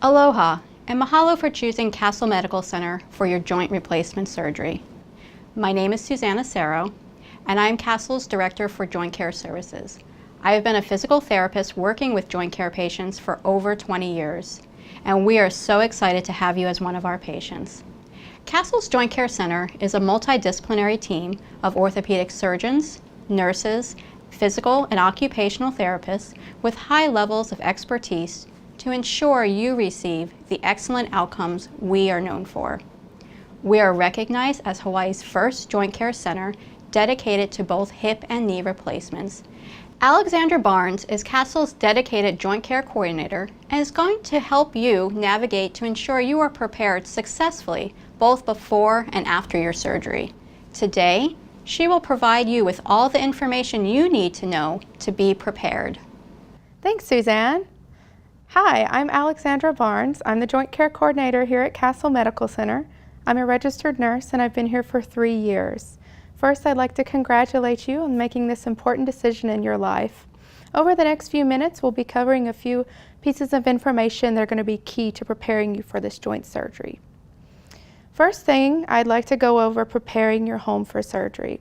Aloha, and mahalo for choosing Castle Medical Center for your joint replacement surgery. My name is Susanna Serro, and I am Castle's Director for Joint Care Services. I have been a physical therapist working with joint care patients for over 20 years, and we are so excited to have you as one of our patients. Castle's Joint Care Center is a multidisciplinary team of orthopedic surgeons, nurses, physical and occupational therapists with high levels of expertise to ensure you receive the excellent outcomes we are known for. We are recognized as Hawaii's first joint care center dedicated to both hip and knee replacements. Alexandra Barnes is Castle's dedicated joint care coordinator and is going to help you navigate to ensure you are prepared successfully both before and after your surgery. Today, she will provide you with all the information you need to know to be prepared. Thanks, Suzanne. Hi, I'm Alexandra Barnes. I'm the Joint Care Coordinator here at Castle Medical Center. I'm a registered nurse and I've been here for 3 years. First, I'd like to congratulate you on making this important decision in your life. Over the next few minutes, we'll be covering a few pieces of information that are going to be key to preparing you for this joint surgery. First thing, I'd like to go over preparing your home for surgery.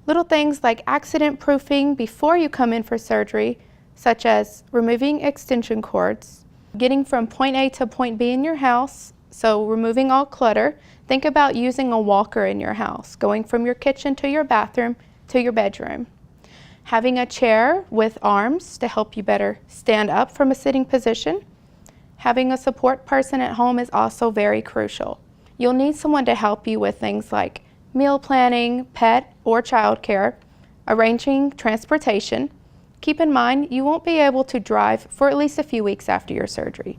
Little things like accident proofing before you come in for surgery, such as removing extension cords, getting from point A to point B in your house, so removing all clutter. Think about using a walker in your house, going from your kitchen to your bathroom to your bedroom. Having a chair with arms to help you better stand up from a sitting position. Having a support person at home is also very crucial. You'll need someone to help you with things like meal planning, pet or child care, arranging transportation. Keep in mind, you won't be able to drive for at least a few weeks after your surgery.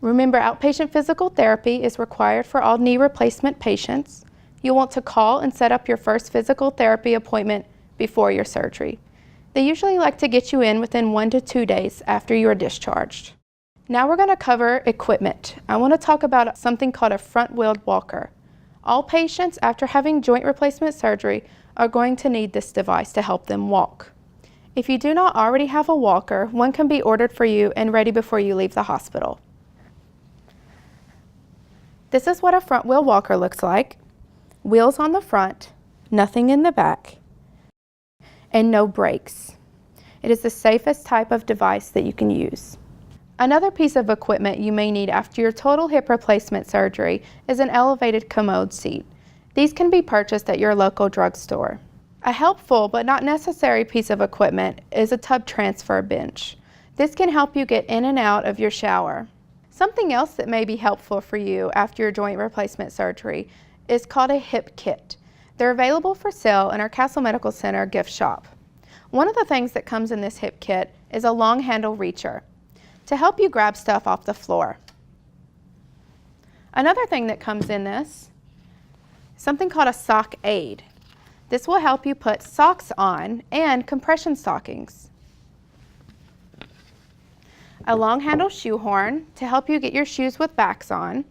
Remember, outpatient physical therapy is required for all knee replacement patients. You'll want to call and set up your first physical therapy appointment before your surgery. They usually like to get you in within 1 to 2 days after you are discharged. Now we're going to cover equipment. I want to talk about something called a front-wheeled walker. All patients after having joint replacement surgery are going to need this device to help them walk. If you do not already have a walker, one can be ordered for you and ready before you leave the hospital. This is what a front-wheel walker looks like. Wheels on the front, nothing in the back, and no brakes. It is the safest type of device that you can use. Another piece of equipment you may need after your total hip replacement surgery is an elevated commode seat. These can be purchased at your local drugstore. A helpful but not necessary piece of equipment is a tub transfer bench. This can help you get in and out of your shower. Something else that may be helpful for you after your joint replacement surgery is called a hip kit. They're available for sale in our Castle Medical Center gift shop. One of the things that comes in this hip kit is a long handle reacher to help you grab stuff off the floor. Another thing that comes in this is something called a sock aid. This will help you put socks on and compression stockings. A long handle shoe horn to help you get your shoes with backs on,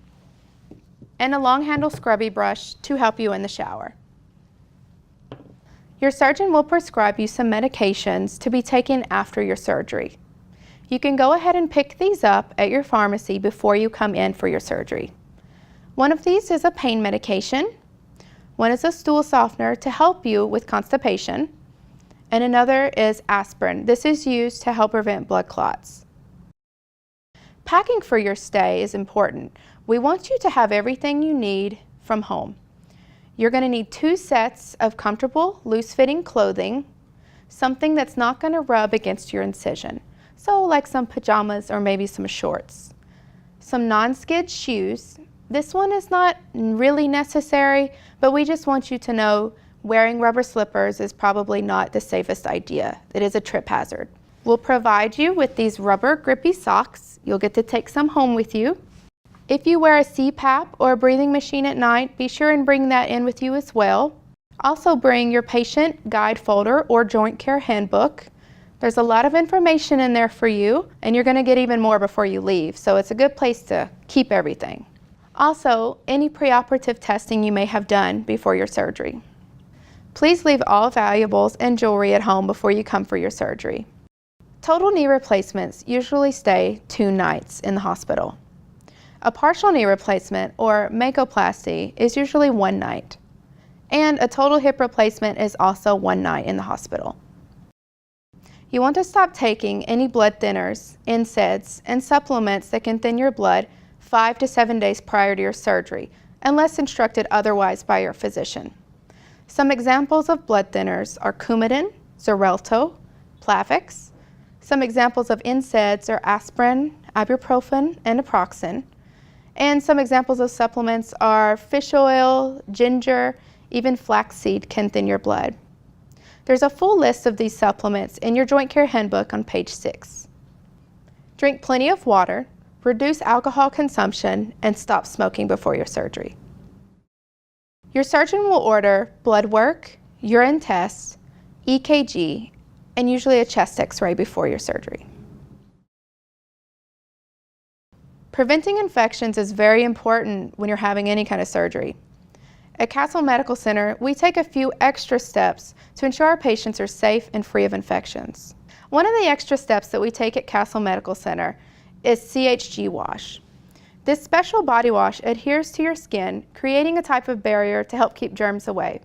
and a long handle scrubby brush to help you in the shower. Your surgeon will prescribe you some medications to be taken after your surgery. You can go ahead and pick these up at your pharmacy before you come in for your surgery. One of these is a pain medication. One is a stool softener to help you with constipation, and another is aspirin. This is used to help prevent blood clots. Packing for your stay is important. We want you to have everything you need from home. You're going to need 2 sets of comfortable, loose-fitting clothing, something that's not going to rub against your incision. So like some pajamas or maybe some shorts. Some non-skid shoes. This one is not really necessary, but we just want you to know wearing rubber slippers is probably not the safest idea. It is a trip hazard. We'll provide you with these rubber grippy socks. You'll get to take some home with you. If you wear a CPAP or a breathing machine at night, be sure and bring that in with you as well. Also bring your patient guide folder or joint care handbook. There's a lot of information in there for you, and you're going to get even more before you leave, so it's a good place to keep everything. Also, any preoperative testing you may have done before your surgery. Please leave all valuables and jewelry at home before you come for your surgery. Total knee replacements usually stay 2 nights in the hospital. A partial knee replacement, or Makoplasty, is usually 1 night. And a total hip replacement is also 1 night in the hospital. You want to stop taking any blood thinners, NSAIDs, and supplements that can thin your blood 5 to 7 days prior to your surgery, unless instructed otherwise by your physician. Some examples of blood thinners are Coumadin, Xarelto, Plavix. Some examples of NSAIDs are aspirin, ibuprofen, and naproxen. And some examples of supplements are fish oil, ginger, even flaxseed can thin your blood. There's a full list of these supplements in your Joint Care Handbook on page 6. Drink plenty of water, reduce alcohol consumption, and stop smoking before your surgery. Your surgeon will order blood work, urine tests, EKG, and usually a chest x-ray before your surgery. Preventing infections is very important when you're having any kind of surgery. At Castle Medical Center, we take a few extra steps to ensure our patients are safe and free of infections. One of the extra steps that we take at Castle Medical Center is CHG wash. This special body wash adheres to your skin, creating a type of barrier to help keep germs away.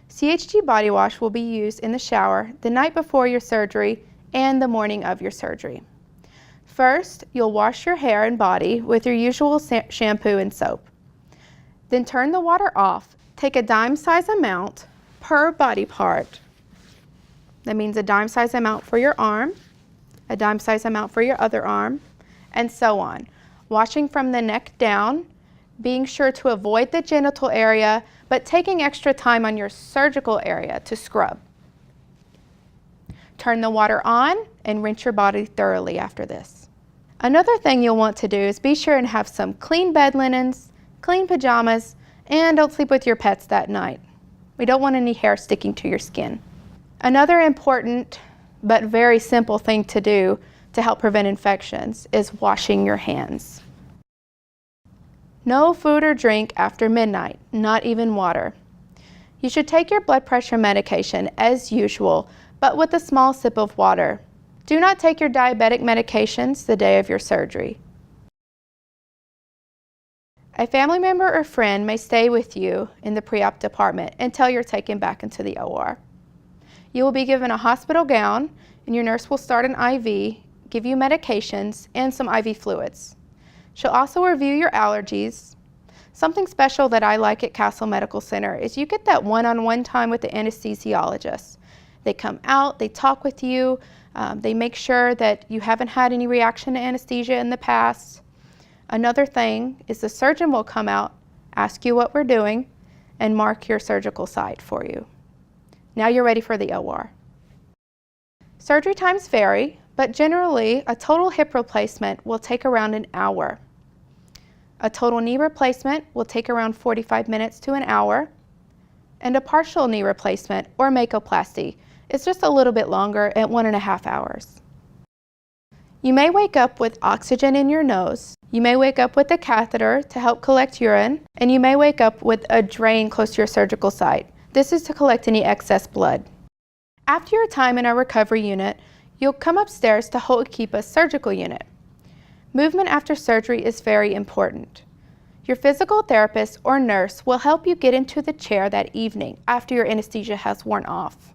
CHG body wash will be used in the shower the night before your surgery and the morning of your surgery. First, you'll wash your hair and body with your usual shampoo and soap. Then turn the water off. Take a dime-size amount per body part. That means a dime-size amount for your arm, a dime-size amount for your other arm, and so on. Washing from the neck down, being sure to avoid the genital area, but taking extra time on your surgical area to scrub. Turn the water on and rinse your body thoroughly after this. Another thing you'll want to do is be sure and have some clean bed linens, clean pajamas, and don't sleep with your pets that night. We don't want any hair sticking to your skin. Another important but very simple thing to do to help prevent infections is washing your hands. No food or drink after midnight, not even water. You should take your blood pressure medication as usual, but with a small sip of water. Do not take your diabetic medications the day of your surgery. A family member or friend may stay with you in the pre-op department until you're taken back into the OR. You will be given a hospital gown, and your nurse will start an IV, give you medications, and some IV fluids. She'll also review your allergies. Something special that I like at Castle Medical Center is you get that one-on-one time with the anesthesiologist. They come out, they talk with you, they make sure that you haven't had any reaction to anesthesia in the past. Another thing is the surgeon will come out, ask you what we're doing, and mark your surgical site for you. Now you're ready for the OR. Surgery times vary, but generally a total hip replacement will take around an hour. A total knee replacement will take around 45 minutes to an hour, and a partial knee replacement, or Makoplasty, is just a little bit longer at 1.5 hours. You may wake up with oxygen in your nose. You may wake up with a catheter to help collect urine, and you may wake up with a drain close to your surgical site. This is to collect any excess blood. After your time in our recovery unit, you'll come upstairs to Ho'okipa's surgical unit. Movement after surgery is very important. Your physical therapist or nurse will help you get into the chair that evening after your anesthesia has worn off.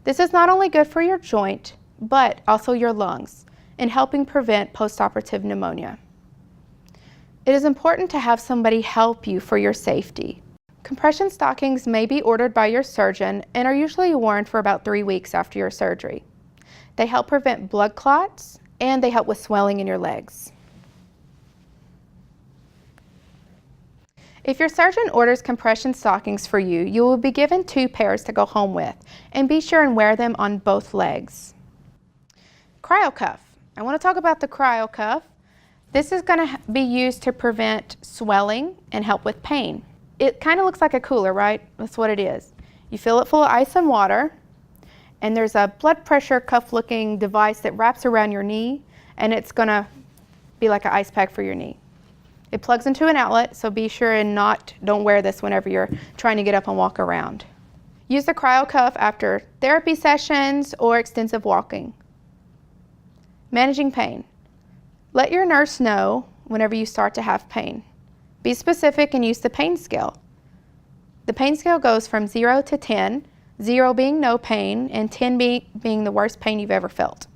This is not only good for your joint, but also your lungs, in helping prevent post-operative pneumonia. It is important to have somebody help you for your safety. Compression stockings may be ordered by your surgeon and are usually worn for about 3 weeks after your surgery. They help prevent blood clots and they help with swelling in your legs. If your surgeon orders compression stockings for you, you will be given 2 pairs to go home with, and be sure and wear them on both legs. Cryo cuff. I want to talk about the cryo cuff. This is going to be used to prevent swelling and help with pain. It kind of looks like a cooler, right? That's what it is. You fill it full of ice and water, and there's a blood pressure cuff looking device that wraps around your knee, and it's going to be like an ice pack for your knee. It plugs into an outlet, so be sure and don't wear this whenever you're trying to get up and walk around. Use the cryo cuff after therapy sessions or extensive walking. Managing pain. Let your nurse know whenever you start to have pain. Be specific and use the pain scale. The pain scale goes from 0 to 10, 0 being no pain and 10 being the worst pain you've ever felt.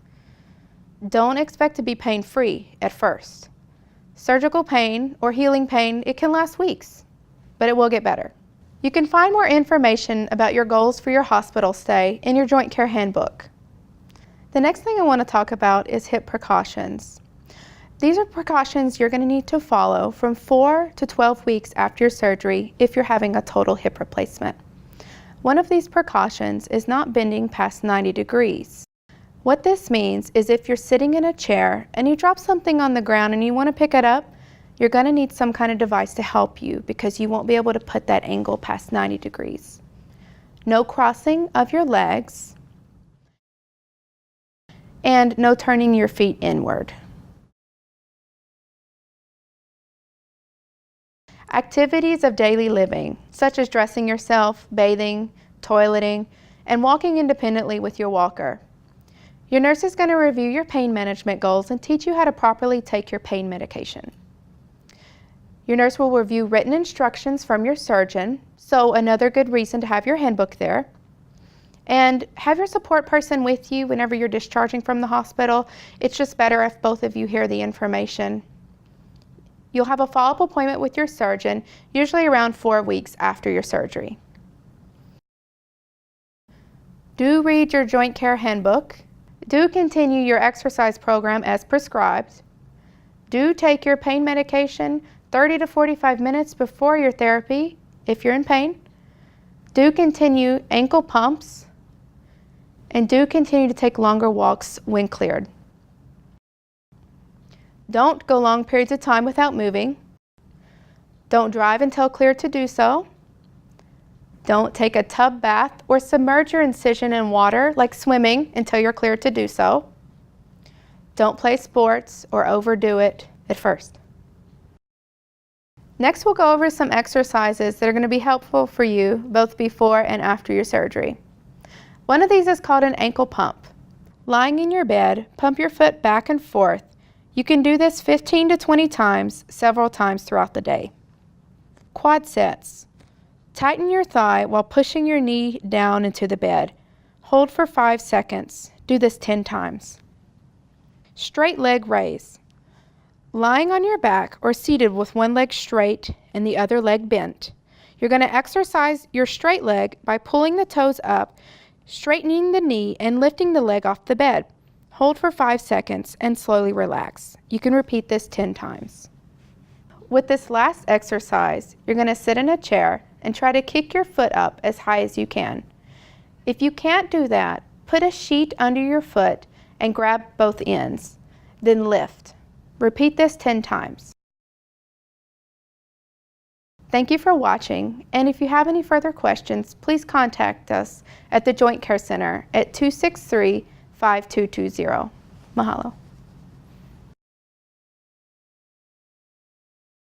Don't expect to be pain-free at first. Surgical pain or healing pain, it can last weeks, but it will get better. You can find more information about your goals for your hospital stay in your Joint Care Handbook. The next thing I want to talk about is hip precautions. These are precautions you're going to need to follow from 4 to 12 weeks after your surgery if you're having a total hip replacement. One of these precautions is not bending past 90 degrees. What this means is if you're sitting in a chair and you drop something on the ground and you want to pick it up, you're going to need some kind of device to help you because you won't be able to put that angle past 90 degrees. No crossing of your legs and no turning your feet inward. Activities of daily living, such as dressing yourself, bathing, toileting, and walking independently with your walker. Your nurse is going to review your pain management goals and teach you how to properly take your pain medication. Your nurse will review written instructions from your surgeon, so another good reason to have your handbook there. And have your support person with you whenever you're discharging from the hospital. It's just better if both of you hear the information. You'll have a follow-up appointment with your surgeon, usually around 4 weeks after your surgery. Do read your Joint Care Handbook. Do continue your exercise program as prescribed. Do take your pain medication 30 to 45 minutes before your therapy if you're in pain. Do continue ankle pumps. And do continue to take longer walks when cleared. Don't go long periods of time without moving. Don't drive until cleared to do so. Don't take a tub bath or submerge your incision in water like swimming until you're cleared to do so. Don't play sports or overdo it at first. Next, we'll go over some exercises that are going to be helpful for you both before and after your surgery. One of these is called an ankle pump. Lying in your bed, pump your foot back and forth. You can do this 15 to 20 times, several times throughout the day. Quad sets. Tighten your thigh while pushing your knee down into the bed. Hold for 5 seconds. Do this 10 times. Straight leg raise. Lying on your back or seated with one leg straight and the other leg bent. You're going to exercise your straight leg by pulling the toes up, straightening the knee, and lifting the leg off the bed. Hold for 5 seconds and slowly relax. You can repeat this 10 times. With this last exercise, you're going to sit in a chair and try to kick your foot up as high as you can. If you can't do that, put a sheet under your foot and grab both ends. Then lift. Repeat this 10 times. Thank you for watching, and if you have any further questions, please contact us at the Joint Care Center at 263-5220. Mahalo.